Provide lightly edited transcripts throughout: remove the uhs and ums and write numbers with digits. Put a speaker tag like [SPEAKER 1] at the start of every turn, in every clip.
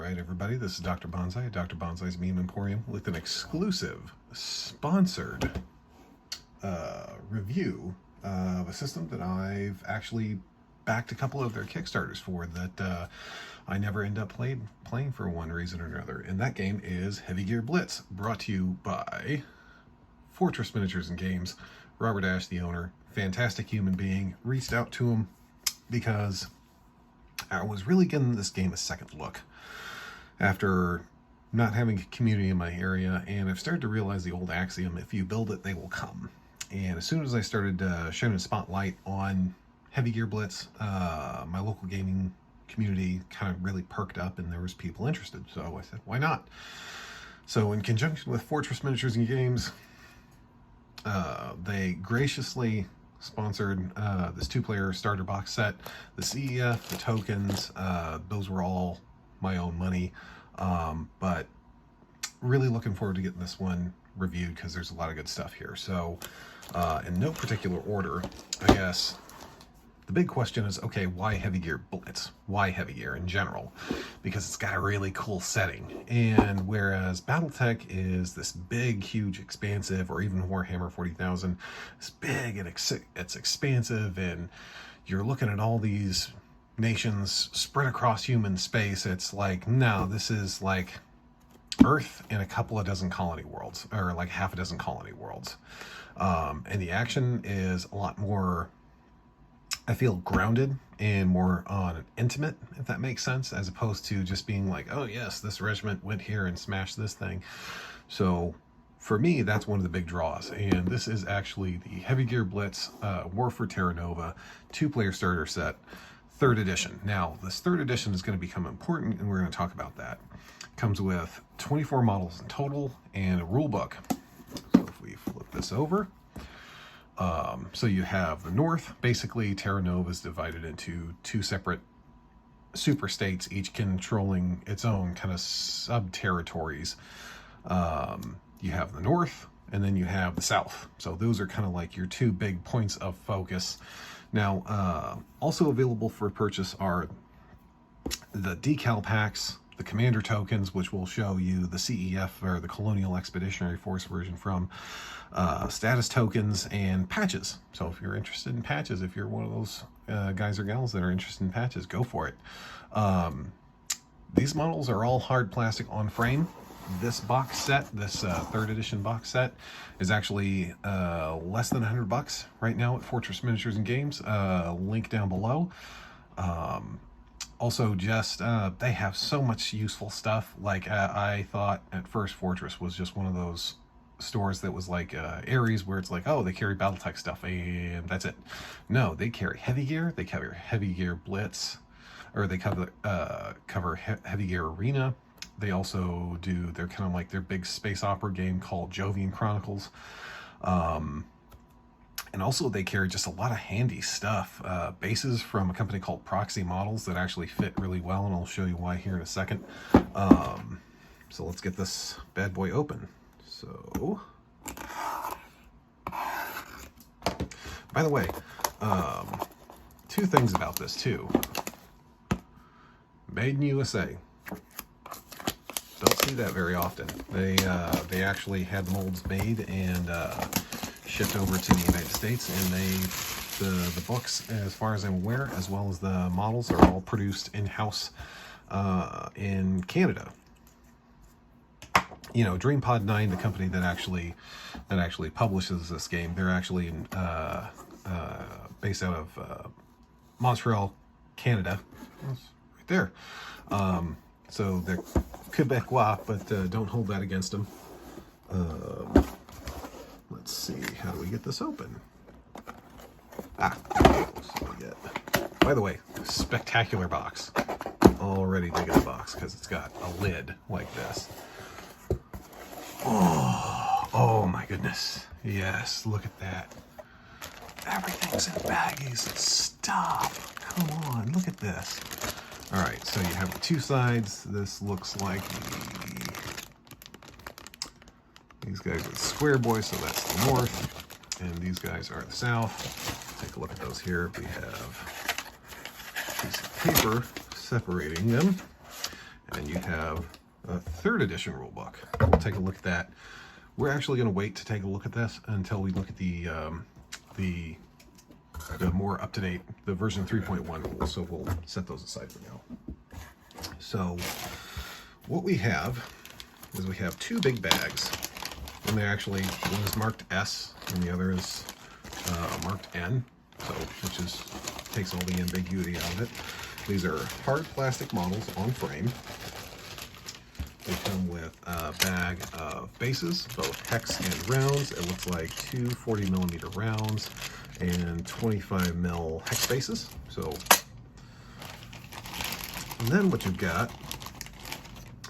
[SPEAKER 1] Alright everybody, this is Dr. Bonsai at Dr. Bonsai's Meme Emporium with an exclusive, sponsored review of a system that I've actually backed a couple of their Kickstarters for that I never end up playing for one reason or another. And that game is Heavy Gear Blitz, brought to you by Fortress Miniatures and Games. Robert Ash, the owner, fantastic human being, reached out to him because I was really giving this game a second look after not having a community in my area, and I've started to realize the old axiom, if you build it, they will come. And as soon as I started shining a spotlight on Heavy Gear Blitz, my local gaming community kind of really perked up and there was people interested. So I said, why not? So in conjunction with Fortress Miniatures and Games, they graciously sponsored this two-player starter box set. The C.E.F, the tokens, those were all my own money, but really looking forward to getting this one reviewed because there's a lot of good stuff here. So in no particular order, I guess the big question is, okay, why Heavy Gear Blitz? Why Heavy Gear in general? Because it's got a really cool setting. And whereas Battletech is this big, huge, expansive, or even Warhammer 40,000, it's big and it's expansive, and you're looking at all these nations spread across human space. It's like, no, this is like Earth and a couple of dozen colony worlds, or like half a dozen colony worlds. And the action is a lot more, I feel, grounded and more on intimate, if that makes sense, as opposed to just being like, oh yes, this regiment went here and smashed this thing. So for me, that's one of the big draws. And this is actually the Heavy Gear Blitz War for Terra two-player starter set, 3rd edition. Now, this 3rd edition is going to become important, and we're going to talk about that. It comes with 24 models in total and a rule book. So if we flip this over, so you have the north. Basically, Terra Nova is divided into 2 separate super states, each controlling its own kind of sub-territories. You have the north, and then you have the south. So those are kind of like your 2 big points of focus. Now, also available for purchase are the decal packs, the commander tokens, which will show you the C.E.F, or the Colonial Expeditionary Force version from, status tokens, and patches. So if you're interested in patches, if you're one of those guys or gals that are interested in patches, go for it. These models are all hard plastic on frame. This box set, this 3rd edition box set, is actually less than $100 right now at Fortress Miniatures and Games. Link down below. Also, just they have so much useful stuff. Like I thought at first Fortress was just one of those stores that was like Ares, where it's like, oh, they carry Battletech stuff and that's it. No, they carry Heavy Gear. They cover Heavy Gear Blitz, or they cover Heavy Gear Arena. They also do, they're kind of like their big space opera game called Jovian Chronicles. And also they carry just a lot of handy stuff. Bases from a company called Proxy Models that actually fit really well, and I'll show you why here in a second. So let's get this bad boy open. So, by the way, 2 things about this too. Made in USA. Don't see that very often. They actually had the molds made and shipped over to the United States, and the books, as far as I'm aware, as well as the models, are all produced in-house in Canada. You know, DreamPod 9, the company that actually publishes this game, they're actually based out of Montreal, Canada. That's right there. So they're Quebecois, but don't hold that against them. Let's see, how do we get this open? So we get, by the way, spectacular box. Already digging the box because it's got a lid like this. Oh my goodness. Yes, look at that. Everything's in baggies. Stop. Come on, look at this. All right, so you have the 2 sides. This looks like these guys are the square boys, so that's the north, and these guys are the south. Take a look at those here. We have a piece of paper separating them, And you have a 3rd edition rulebook. We'll take a look at that. We're actually going to wait to take a look at this until we look at the more up-to-date, the version 3.1 rules. So we'll set those aside for now. So what we have is we have 2 big bags, and they're actually, one is marked S and the other is marked N, so which is takes all the ambiguity out of it. These are hard plastic models on frame. They come with a bag of bases, both hex and rounds. It looks like 2 40mm rounds and 25mm hex bases. So, and then what you've got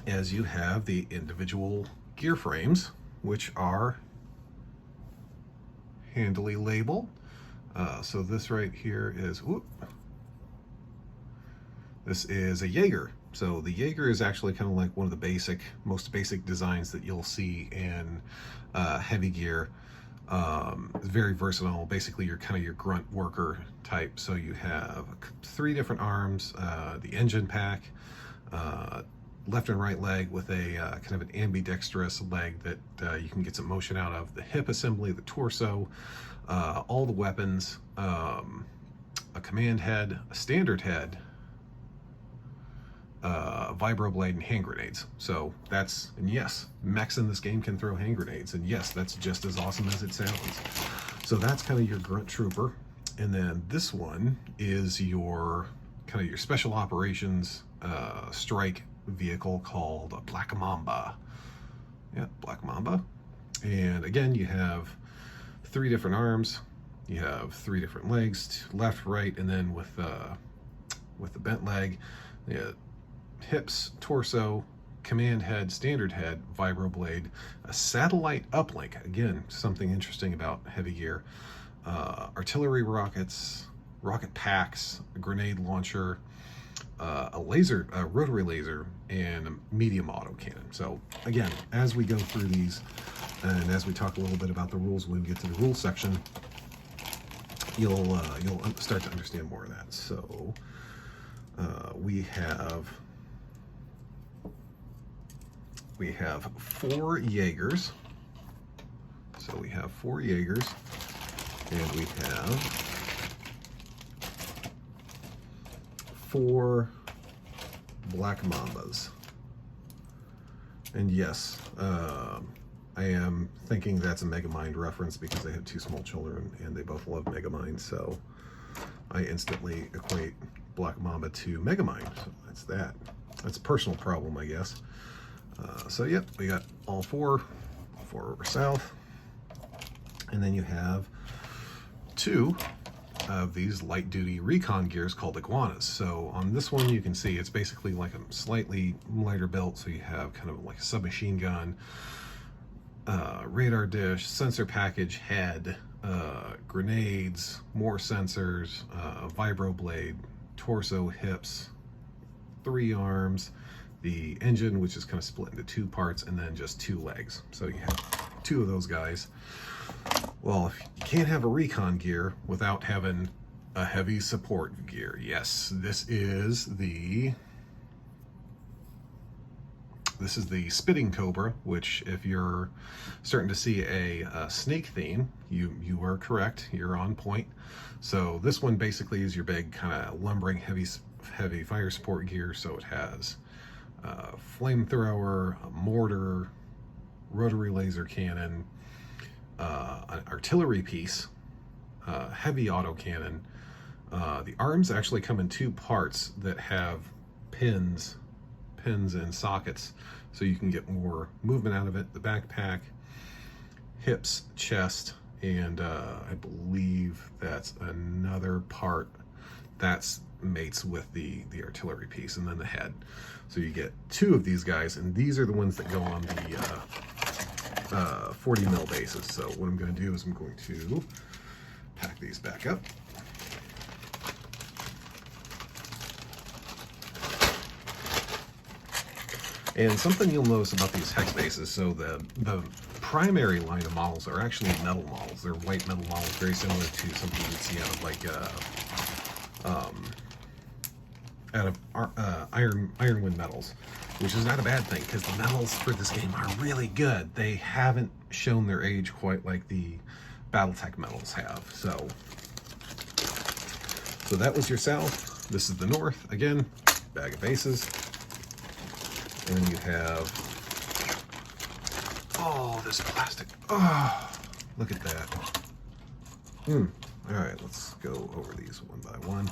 [SPEAKER 1] is you have the individual gear frames, which are handily labeled. So this right here is, this is a Jaeger. So the Jaeger is actually kind of like one of the most basic designs that you'll see in heavy gear. It's very versatile. Basically, you're kind of your grunt worker type. So you have 3 different arms, the engine pack, left and right leg with a kind of an ambidextrous leg that you can get some motion out of, the hip assembly, the torso, all the weapons, a command head, a standard head, vibro blade, and hand grenades. So that's, and yes, mechs in this game can throw hand grenades, and yes, that's just as awesome as it sounds. So that's kind of your grunt trooper. And then this one is your kind of your special operations strike vehicle called a Black Mamba. Yeah, Black Mamba. And again, you have 3 different arms, you have 3 different legs, left, right, and then with the bent leg, hips, torso, command head, standard head, vibro blade, a satellite uplink. Again, something interesting about heavy gear. Artillery rockets, rocket packs, a grenade launcher, a rotary laser, and a medium autocannon. So again, as we go through these, and as we talk a little bit about the rules when we get to the rules section, you'll start to understand more of that. So we have 4 Jaegers. So we have 4 Jaegers, and we have 4 Black Mambas. And yes, I am thinking that's a Megamind reference because they have 2 small children and they both love Megamind, so I instantly equate Black Mamba to Megamind. So that's that. That's a personal problem, I guess. So yep, we got all 4 over south, and then you have 2 of these light duty recon gears called iguanas. So on this one you can see it's basically like a slightly lighter built, so you have kind of like a submachine gun, radar dish, sensor package, head, grenades, more sensors, vibro blade, torso, hips, 3 arms, the engine, which is kind of split into 2 parts, and then just 2 legs. So you have 2 of those guys. Well, you can't have a recon gear without having a heavy support gear. Yes, this is the Spitting Cobra, which if you're starting to see a snake theme, you are correct. You're on point. So this one basically is your big kind of lumbering heavy fire support gear. So it has flamethrower, a mortar, rotary laser cannon, an artillery piece, heavy autocannon. The arms actually come in 2 parts that have pins and sockets, so you can get more movement out of it. The backpack, hips, chest, and I believe that's another part that's mates with the artillery piece, and then the head. So you get 2 of these guys, and these are the ones that go on the 40mm bases. So what I'm going to do is I'm going to pack these back up. And something you'll notice about these hex bases, so the primary line of models are actually metal models. They're white metal models, very similar to something you'd see out of like out of Ironwind metals, which is not a bad thing because the metals for this game are really good. They haven't shown their age quite like the Battletech metals have. So that was your south. This is the north. Again, bag of bases. And you have, oh, this plastic. Oh, look at that. All right, let's go over these one by one.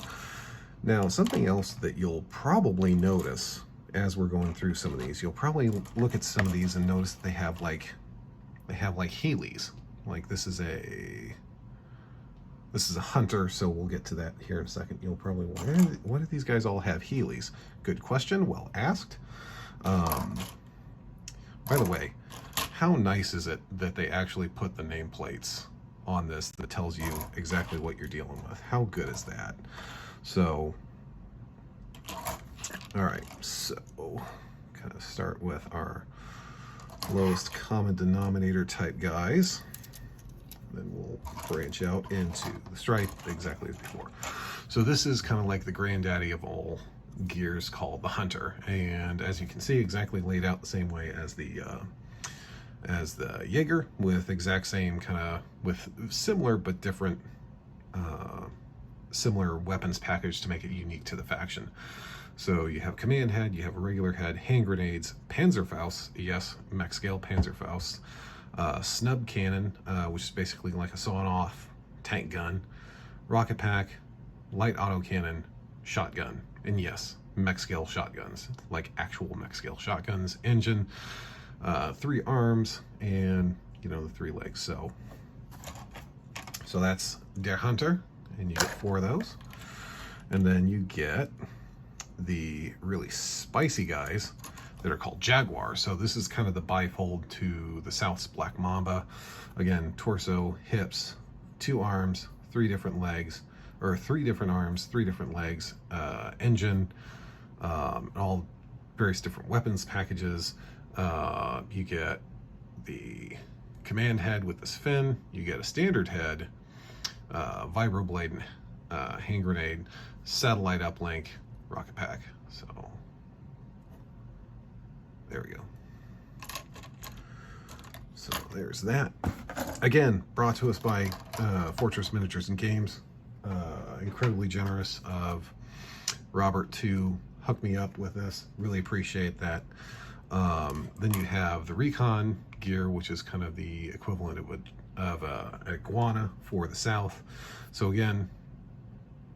[SPEAKER 1] Now, something else that you'll probably notice as we're going through some of these, you'll probably look at some of these and notice they have like Heelys. Like this is a hunter, so we'll get to that here in a second. You'll probably wonder, why do these guys all have Heelys? Good question, well asked. By the way, how nice is it that they actually put the nameplates on this that tells you exactly what you're dealing with? How good is that? So, all right, so kind of start with our lowest common denominator type guys. Then we'll branch out into the stripe exactly as before. So this is kind of like the granddaddy of all gears called the Hunter. And as you can see, exactly laid out the same way as the Jaeger, with exact same kind of, with similar but different similar weapons package to make it unique to the faction. So you have command head, you have a regular head, hand grenades, Panzerfaust, yes, mech scale Panzerfaust, snub cannon, which is basically like a sawn-off tank gun, rocket pack, light autocannon, shotgun, and yes, mech scale shotguns, like actual mech scale shotguns, engine, 3 arms, and you know, the 3 legs. So that's Der Hunter, and you get 4 of those. And then you get the really spicy guys that are called Jaguar. So this is kind of the bifold to the South's Black Mamba. Again, torso, hips, 2 arms, 3 different legs, or 3 different arms, 3 different legs, engine, all various different weapons packages. You get the command head with this fin, you get a standard head, vibroblade, hand grenade, satellite uplink, rocket pack. So there we go. So there's that. Again, brought to us by Fortress Miniatures and Games. Incredibly generous of Robert to hook me up with this. Really appreciate that. Then you have the Recon gear, which is kind of the equivalent of an iguana for the South. So again,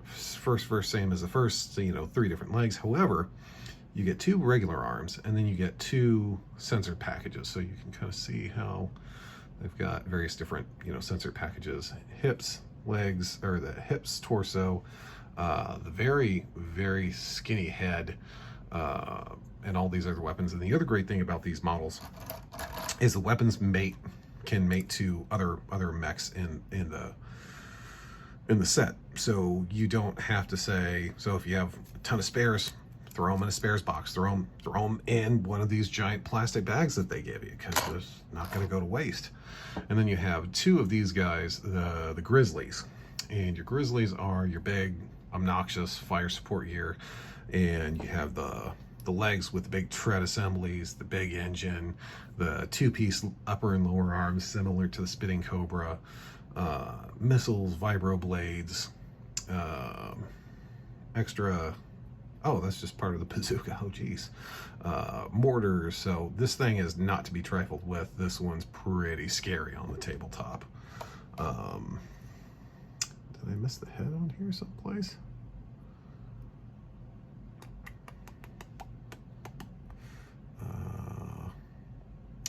[SPEAKER 1] first same as the first, so, you know, 3 different legs. However, you get 2 regular arms, and then you get 2 sensor packages. So you can kind of see how they've got various different, you know, sensor packages: hips, legs, or the hips, torso, the very, very skinny head, and all these other weapons. And the other great thing about these models is the weapons can mate to other mechs in the set. So you don't have to say, so if you have a ton of spares, throw them in a spares box, throw them in one of these giant plastic bags that they give you, because it's not going to go to waste. And then you have 2 of these guys, the Grizzlies, and your Grizzlies are your big obnoxious fire support gear, and you have the legs with the big tread assemblies, the big engine, the 2-piece upper and lower arms similar to the Spitting Cobra, missiles, vibroblades, extra, oh, that's just part of the bazooka, oh geez, mortars. So this thing is not to be trifled with. This one's pretty scary on the tabletop. Did I miss the head on here someplace?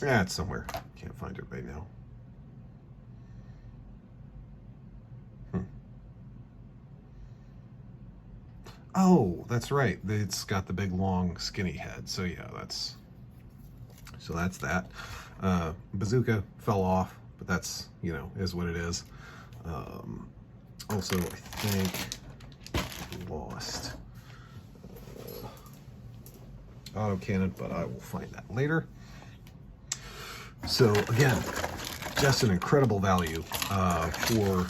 [SPEAKER 1] Yeah, it's somewhere. Can't find it right now. Oh, that's right. It's got the big, long, skinny head. So yeah, that's that. Bazooka fell off, but that's, you know, is what it is. Also, I think I lost autocannon, but I will find that later. So again, just an incredible value for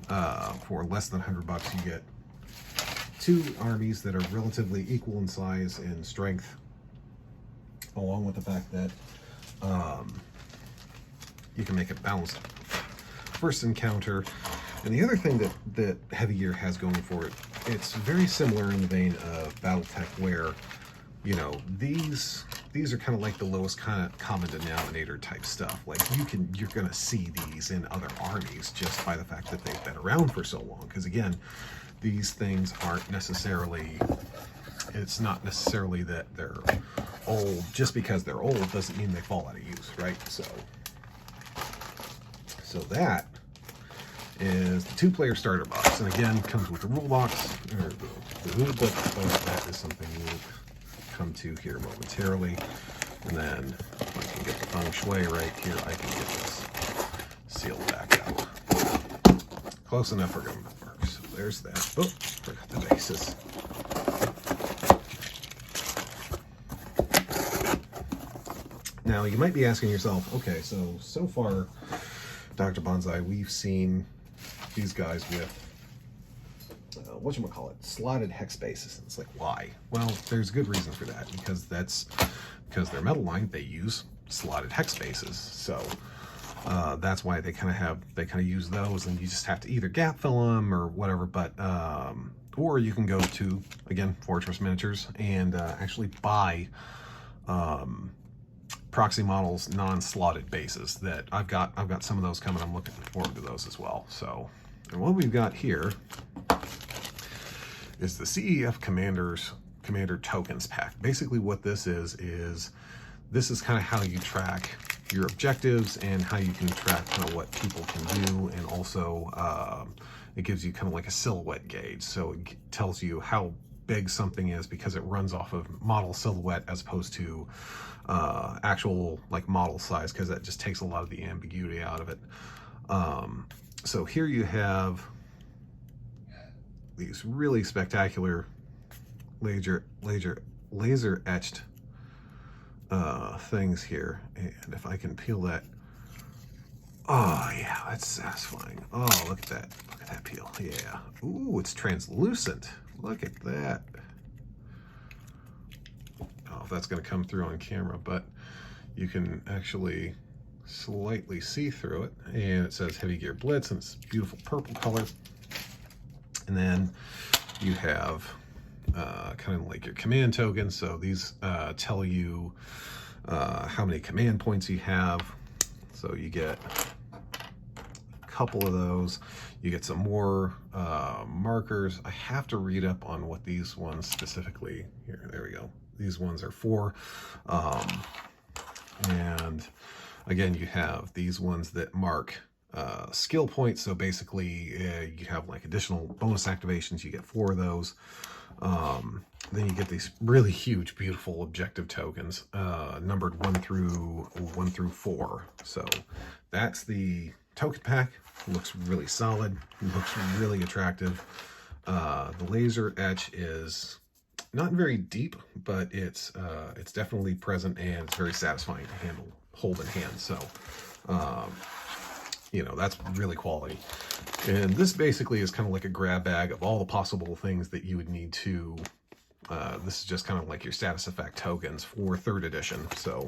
[SPEAKER 1] less than $100. You get two armies that are relatively equal in size and strength, along with the fact that you can make it balanced first encounter. And the other thing that Heavy Gear has going for it, it's very similar in the vein of Battletech, where, you know, these are kind of like the lowest kind of common denominator type stuff. Like you're gonna see these in other armies just by the fact that they've been around for so long. Because again, these things aren't necessarily, it's not necessarily that they're old. Just because they're old doesn't mean they fall out of use, right? So that is the 2-player starter box, and again comes with the rule box or the rule book. But that is something we'll come to here momentarily. And then if I can get the feng shui right here, I can get this sealed back up. Close enough for going to work. So there's that. Oh, forgot the bases. Now you might be asking yourself, okay, so far, Dr. Bonsai, we've seen these guys with whatchamacallit, slotted hex bases. It's like, why? Well, there's good reason for that, because their metal line, they use slotted hex bases. So that's why they kind of use those, and you just have to either gap fill them or whatever. But or you can go to, again, Fortress Miniatures and actually buy proxy models non-slotted bases. That I've got some of those coming. I'm looking forward to those as well. So, and what we've got here is the C.E.F. Commander Tokens Pack. Basically what this is this is kind of how you track your objectives and how you can track kind of what people can do, and also it gives you kind of like a silhouette gauge. So it tells you how big something is because it runs off of model silhouette as opposed to actual like model size, because that just takes a lot of the ambiguity out of it. So here you have these really spectacular laser etched things here, and if I can peel that, oh yeah, that's satisfying. Oh, look at that peel. Yeah. Ooh, it's translucent. Look at that. I don't know if that's going to come through on camera, but you can actually slightly see through it, and it says Heavy Gear Blitz, and it's beautiful purple color. And then you have kind of like your command tokens. So these tell you how many command points you have. So you get a couple of those. You get some more markers. I have to read up on what these ones specifically, here, there we go. These ones are for. And again, you have these ones that mark skill points. So basically you have like additional bonus activations. You get 4 of those. Then you get these really huge, beautiful objective tokens, numbered 1 through 4. So that's the token pack. Looks really solid. Looks really attractive. The laser etch is not very deep, but it's definitely present, and it's very satisfying to hold in hand. So you know, that's really quality. And this basically is kind of like a grab bag of all the possible things that you would need to, this is just kind of like your status effect tokens for 3rd edition. So,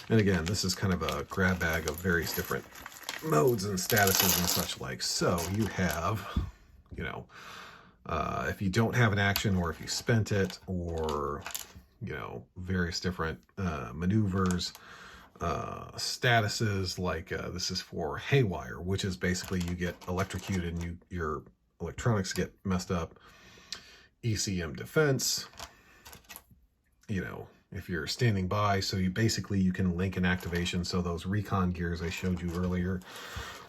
[SPEAKER 1] and again, this is kind of a grab bag of various different modes and statuses and such like. So you have, you know, if you don't have an action, or if you spent it, or, you know, various different maneuvers, statuses like this is for haywire, which is basically you get electrocuted and your electronics get messed up. ECM defense, you know, if you're standing by, so you can link an activation. So those recon gears I showed you earlier,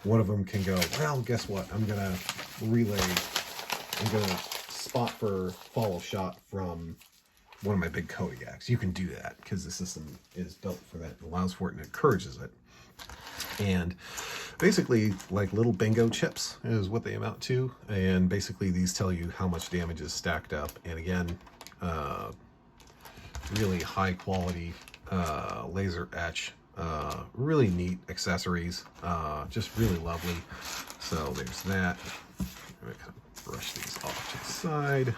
[SPEAKER 1] one of them can go, well, guess what, I'm gonna spot for follow shot from one of my big Kodiaks. You can do that because the system is built for that. It allows for it and encourages it. And basically, like little bingo chips is what they amount to. And basically, these tell you how much damage is stacked up. And again, really high quality laser etch. Really neat accessories. Just really lovely. So there's that. I'm going to brush these off to the side.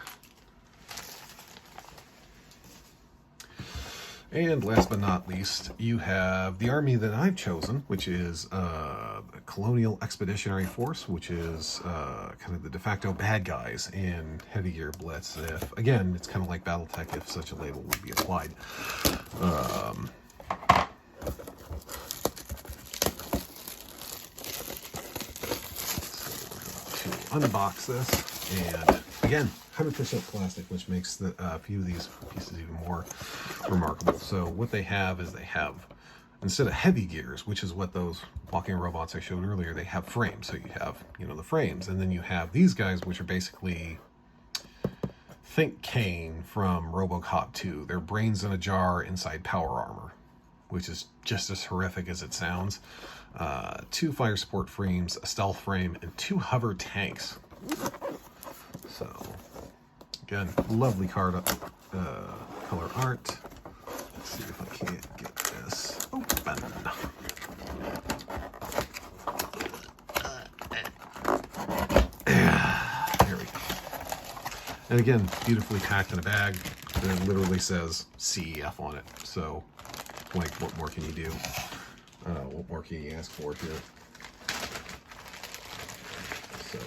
[SPEAKER 1] And last but not least, you have the army that I've chosen, which is the Colonial Expeditionary Force, which is kind of the de facto bad guys in Heavy Gear Blitz. If, again, it's kind of like Battletech if such a label would be applied. So to unbox this, and again, 100% plastic, which makes a few of these pieces even more remarkable. So what they have is instead of heavy gears, which is what those walking robots I showed earlier, they have frames. So you have, the frames, and then you have these guys, which are basically, think Kane from RoboCop 2. They're brains in a jar inside power armor, which is just as horrific as it sounds. 2 fire support frames, a stealth frame, and 2 hover tanks. So, again, lovely color art. Let's see if I can't get this open. There we go. And again, beautifully packed in a bag. And it literally says C.E.F. on it. So, like, what more can you do? What more can you ask for here? So,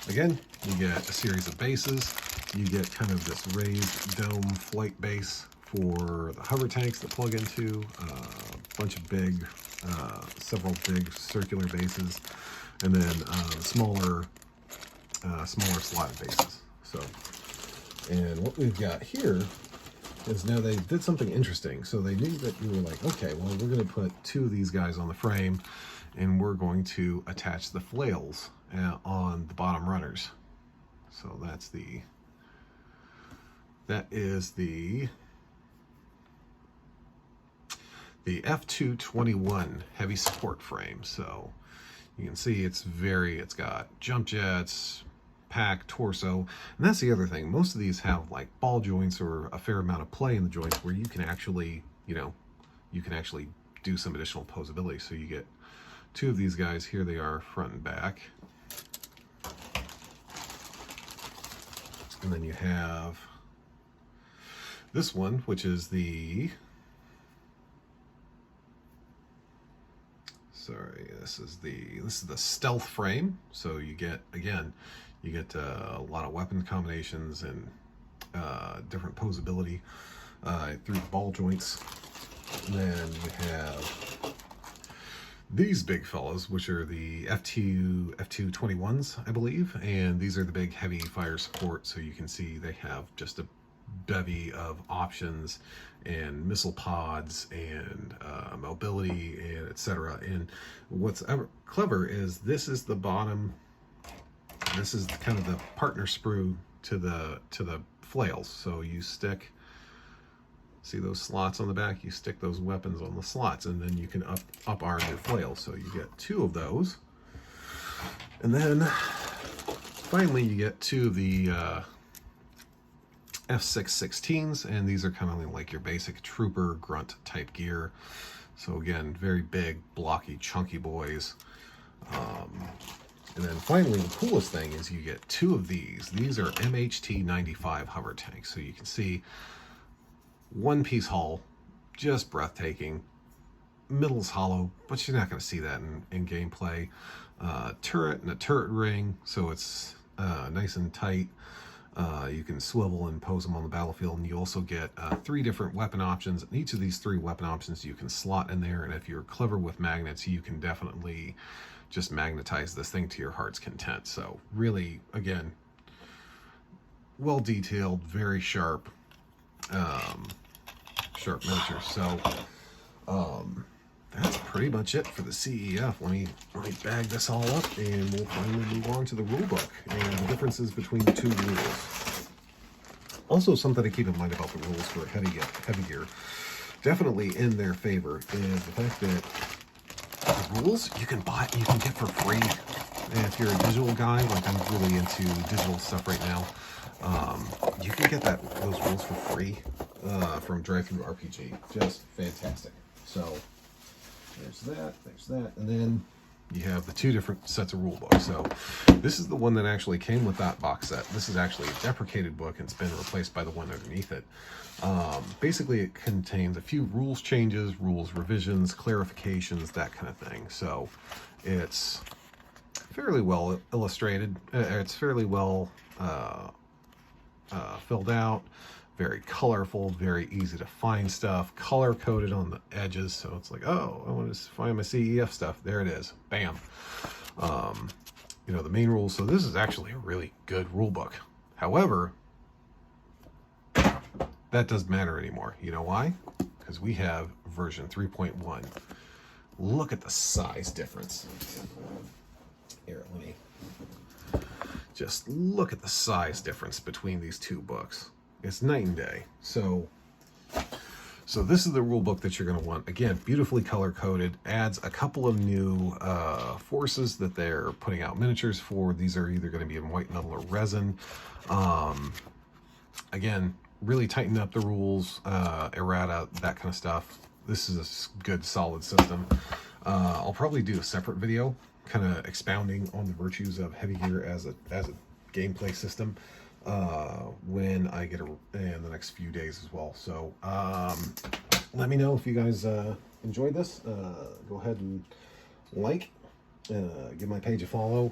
[SPEAKER 1] again, you get a series of bases. You get kind of this raised dome flight base for the hover tanks that plug into, a bunch of several big circular bases, and then smaller slotted bases. So, and what we've got here is now they did something interesting. So they knew that you were like, okay, well, we're going to put 2 of these guys on the frame, and we're going to attach the flails on the bottom runners. So that is the F221 heavy support frame. So you can see it's got jump jets, pack, torso, and that's the other thing. Most of these have like ball joints or a fair amount of play in the joints where you can actually, do some additional posability. So you get 2 of these guys. Here they are, front and back. And then you have this one, which is this is the stealth frame. So you get a lot of weapon combinations and different posability through the ball joints. And then you have these big fellas, which are the F221s, I believe, and these are the big heavy fire support. So you can see they have just a bevy of options and missile pods and mobility and etc. And what's clever is this is the bottom. This is kind of the partner sprue to the flails. So you stick. See those slots on the back? You stick those weapons on the slots, and then you can up arm your flails. So you get 2 of those, and then finally you get 2 of the F616s, and these are kind of like your basic trooper grunt type gear. So again, very big, blocky, chunky boys. And then finally, the coolest thing is you get 2 of these. These are MHT-95 hover tanks. So you can see 1-piece hull, just breathtaking. Middle's hollow, but you're not going to see that in gameplay. Turret and a turret ring, so it's nice and tight. You can swivel and pose them on the battlefield, and you also get 3 different weapon options. And each of these 3 weapon options you can slot in there, and if you're clever with magnets, you can definitely just magnetize this thing to your heart's content. So really, again, well detailed, very sharp. Sharp miniatures. So that's pretty much it for the C.E.F. Let me bag this all up, and we'll finally move on to the rulebook and the differences between the 2 rules. Also, something to keep in mind about the rules for heavy gear, definitely in their favor, is the fact that the rules you can get for free. And if you're a digital guy, like I'm really into digital stuff right now, you can get those rules for free from Drive-Thru RPG. Just fantastic. So there's that, and then you have the 2 different sets of rule books. So this is the one that actually came with that box set. This is actually a deprecated book, and it's been replaced by the one underneath it. Basically, it contains a few rules changes, rules revisions, clarifications, that kind of thing. So it's fairly well illustrated. It's fairly well filled out, very colorful, very easy to find stuff, color coded on the edges. So it's like, oh, I want to find my C.E.F stuff. There it is. Bam. You know, the main rules. So this is actually a really good rule book. However, that doesn't matter anymore. You know why? Because we have version 3.1. Look at the size difference. Here, let me just look at the size difference between these 2 books. It's night and day. So this is the rule book that you're going to want. Again, beautifully color coded. Adds a couple of new forces that they're putting out miniatures for. These are either going to be in white metal or resin. Again, really tighten up the rules, errata, that kind of stuff. This is a good, solid system. I'll probably do a separate video, kind of expounding on the virtues of Heavy Gear as a gameplay system when I get in the next few days as well. So let me know if you guys enjoyed this. Go ahead and like, give my page a follow,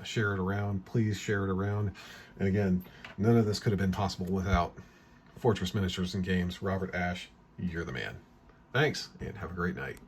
[SPEAKER 1] share it around. Please share it around. And again, none of this could have been possible without Fortress Miniatures and Games. Robert Ash, you're the man. Thanks, and have a great night.